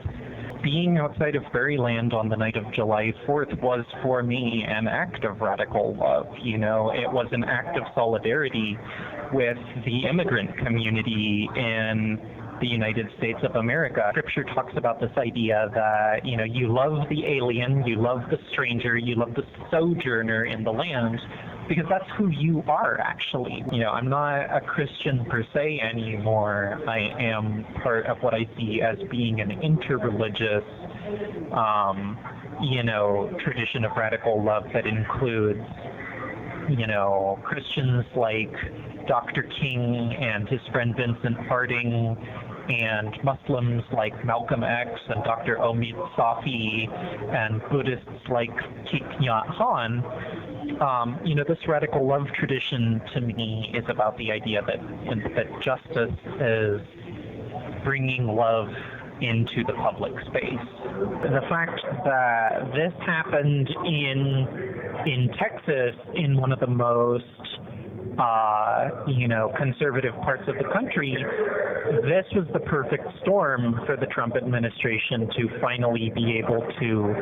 Being outside of Fairyland on the night of July 4th was, for me, an act of radical love. It was an act of solidarity with the immigrant community in the United States of America. Scripture talks about this idea that, you love the alien, you love the stranger, you love the sojourner in the land, because that's who you are, actually. I'm not a Christian per se anymore. I am part of what I see as being an interreligious, tradition of radical love that includes, Christians like Dr. King and his friend Vincent Harding, and Muslims like Malcolm X and Dr. Omid Safi, and Buddhists like Thich Nhat Hanh. This radical love tradition to me is about the idea that justice is bringing love into the public space. The fact that this happened in Texas, in one of the most conservative parts of the country, this was the perfect storm for the Trump administration to finally be able to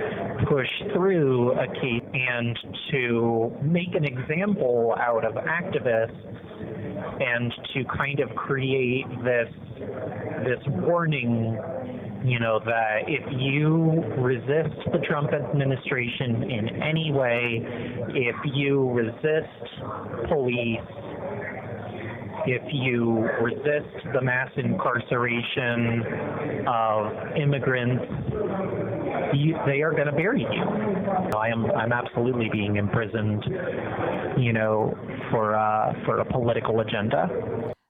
push through a case and to make an example out of activists, and to kind of create this warning, that if you resist the Trump administration in any way, if you resist police, if you resist the mass incarceration of immigrants, they are going to bury you. I'm absolutely being imprisoned, for a political agenda.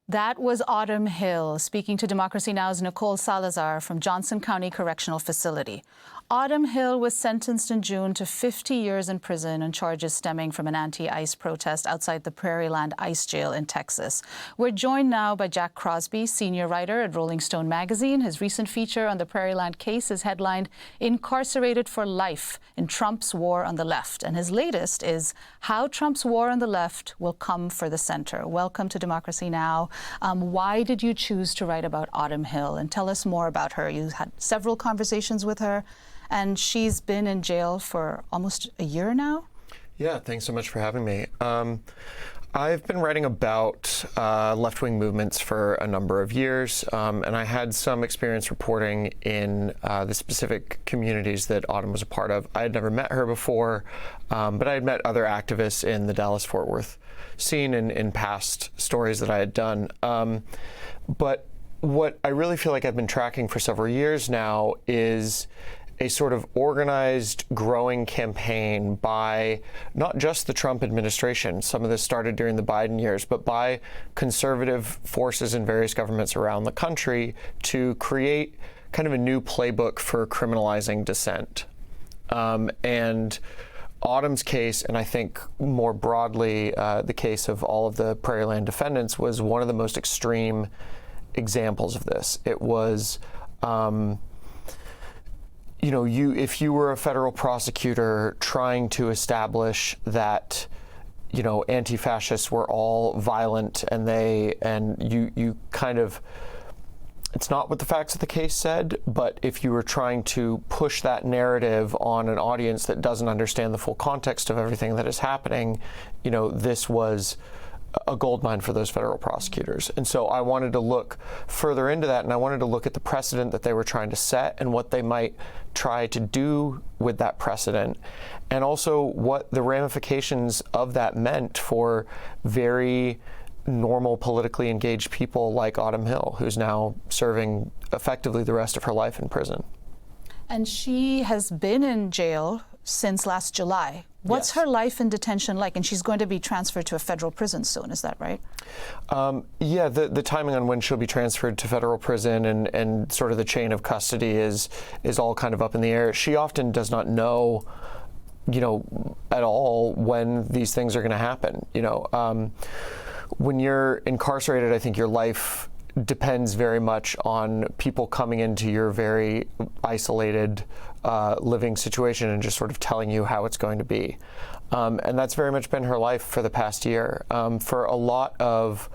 That was Autumn Hill speaking to Democracy Now!'s Nicole Salazar from Johnson County Correctional Facility. Autumn Hill was sentenced in June to 50 years in prison on charges stemming from an anti-ICE protest outside the Prairieland ICE jail in Texas. We're joined now by Jack Crosby, senior writer at Rolling Stone magazine. His recent feature on the Prairieland case is headlined "Incarcerated for Life in Trump's War on the Left." And his latest is "How Trump's War on the Left Will Come for the Center." Welcome to Democracy Now! Why did you choose to write about Autumn Hill? And tell us more about her. You had several conversations with her, and she's been in jail for almost a year now? Yeah, thanks so much for having me. I've been writing about left-wing movements for a number of years, and I had some experience reporting in the specific communities that Autumn was a part of. I had never met her before, but I had met other activists in the Dallas-Fort Worth scene in past stories that I had done. But what I really feel like I've been tracking for several years now is a sort of organized, growing campaign by not just the Trump administration, some of this started during the Biden years, but by conservative forces in various governments around the country to create kind of a new playbook for criminalizing dissent. And Autumn's case, and I think more broadly the case of all of the Prairieland defendants, was one of the most extreme examples of this. It was if you were a federal prosecutor trying to establish that, anti-fascists were all violent and you kind of, it's not what the facts of the case said, but if you were trying to push that narrative on an audience that doesn't understand the full context of everything that is happening, this was a goldmine for those federal prosecutors. And so I wanted to look further into that, and I wanted to look at the precedent that they were trying to set and what they might try to do with that precedent, and also what the ramifications of that meant for very normal, politically engaged people like Autumn Hill, who's now serving effectively the rest of her life in prison. And she has been in jail since last July. What's her life in detention like? And she's going to be transferred to a federal prison soon, is that right? Yeah, the timing on when she'll be transferred to federal prison and sort of the chain of custody is all kind of up in the air. She often does not know, at all when these things are going to happen. When you're incarcerated, I think your life depends very much on people coming into your very isolated living situation and just sort of telling you how it's going to be. And that's very much been her life for the past year. For a lot of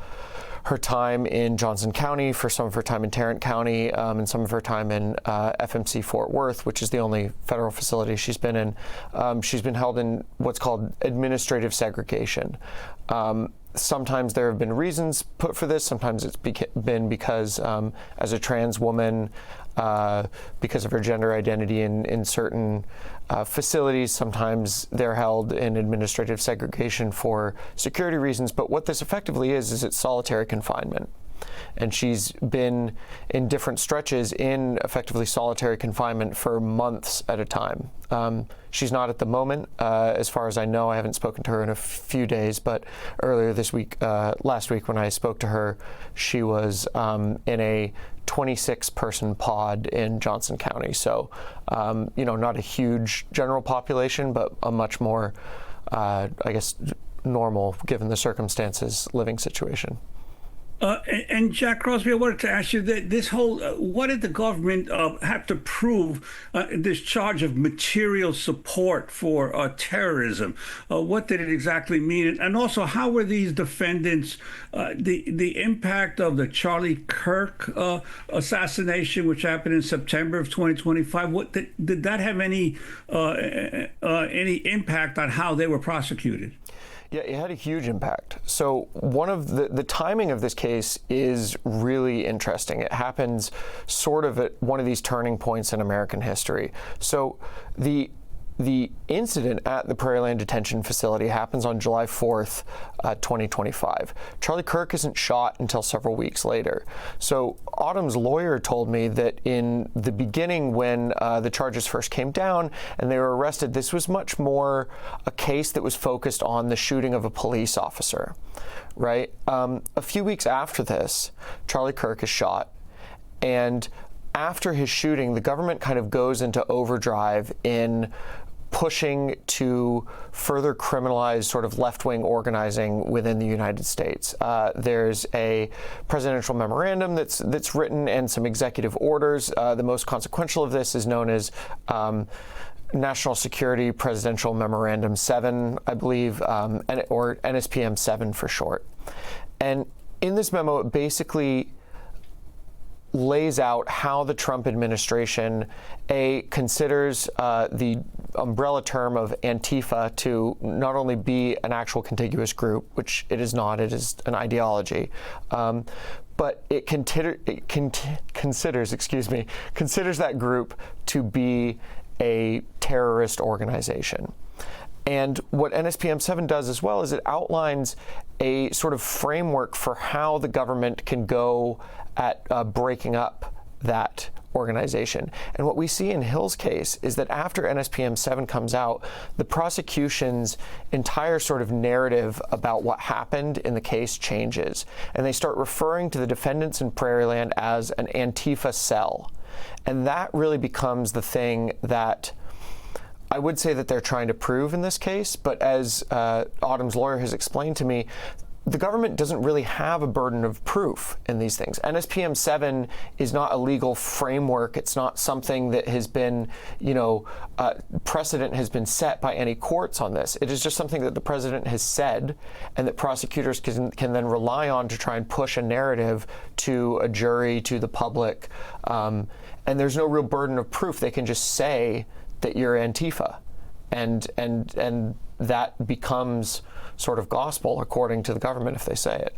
her time in Johnson County, for some of her time in Tarrant County, and some of her time in FMC Fort Worth, which is the only federal facility she's been in, she's been held in what's called administrative segregation. Sometimes there have been reasons put for this. Sometimes it's been because, as a trans woman, because of her gender identity in certain facilities, sometimes they're held in administrative segregation for security reasons. But what this effectively is it's solitary confinement. And she's been in different stretches in effectively solitary confinement for months at a time. She's not at the moment, as far as I know. I haven't spoken to her in a few days, but earlier this week, last week when I spoke to her, she was in a 26-person pod in Johnson County. So, not a huge general population, but a much more, I guess, normal, given the circumstances, living situation. And Jack Crosby, I wanted to ask you that this whole, what did the government have to prove this charge of material support for terrorism? What did it exactly mean? And also, how were these defendants, the impact of the Charlie Kirk assassination, which happened in September of 2025, did that have any impact on how they were prosecuted? Yeah, it had a huge impact. So one of the timing of this case is really interesting. It happens sort of at one of these turning points in American history. So the incident at the Prairiland Detention Facility happens on July 4th, 2025. Charlie Kirk isn't shot until several weeks later. So Autumn's lawyer told me that in the beginning, when the charges first came down and they were arrested, this was much more a case that was focused on the shooting of a police officer, right? A few weeks after this, Charlie Kirk is shot, and after his shooting, the government kind of goes into overdrive in pushing to further criminalize sort of left-wing organizing within the United States. There's a presidential memorandum that's written and some executive orders. The most consequential of this is known as National Security Presidential Memorandum 7, I believe, or NSPM 7 for short. And in this memo, it basically lays out how the Trump administration considers the umbrella term of Antifa to not only be an actual contiguous group, which it is not, it is an ideology, but it considers that group to be a terrorist organization. And what NSPM 7 does as well is it outlines a sort of framework for how the government can go at breaking up that organization. And what we see in Hill's case is that after NSPM 7 comes out, the prosecution's entire sort of narrative about what happened in the case changes. And they start referring to the defendants in Prairiland as an Antifa cell. And that really becomes the thing that I would say that they're trying to prove in this case. But as Autumn's lawyer has explained to me, the government doesn't really have a burden of proof in these things. NSPM 7 is not a legal framework. It's not something that has been, precedent has been set by any courts on this. It is just something that the president has said and that prosecutors can then rely on to try and push a narrative to a jury, to the public. And there's no real burden of proof. They can just say that you're Antifa. And that becomes sort of gospel according to the government if they say it.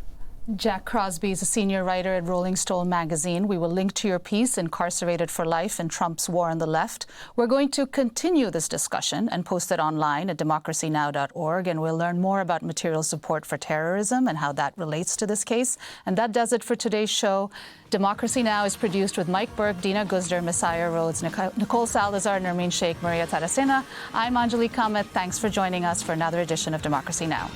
Jack Crosby is a senior writer at Rolling Stone magazine. We will link to your piece, Incarcerated for Life in Trump's War on the Left. We're going to continue this discussion and post it online at democracynow.org, and we'll learn more about material support for terrorism and how that relates to this case. And that does it for today's show. Democracy Now! Is produced with Mike Burke, Dina Guzder, Messiah Rhodes, Nicole Salazar, Nermeen Sheikh, Maria Taracena. I'm Anjali Kamat. Thanks for joining us for another edition of Democracy Now!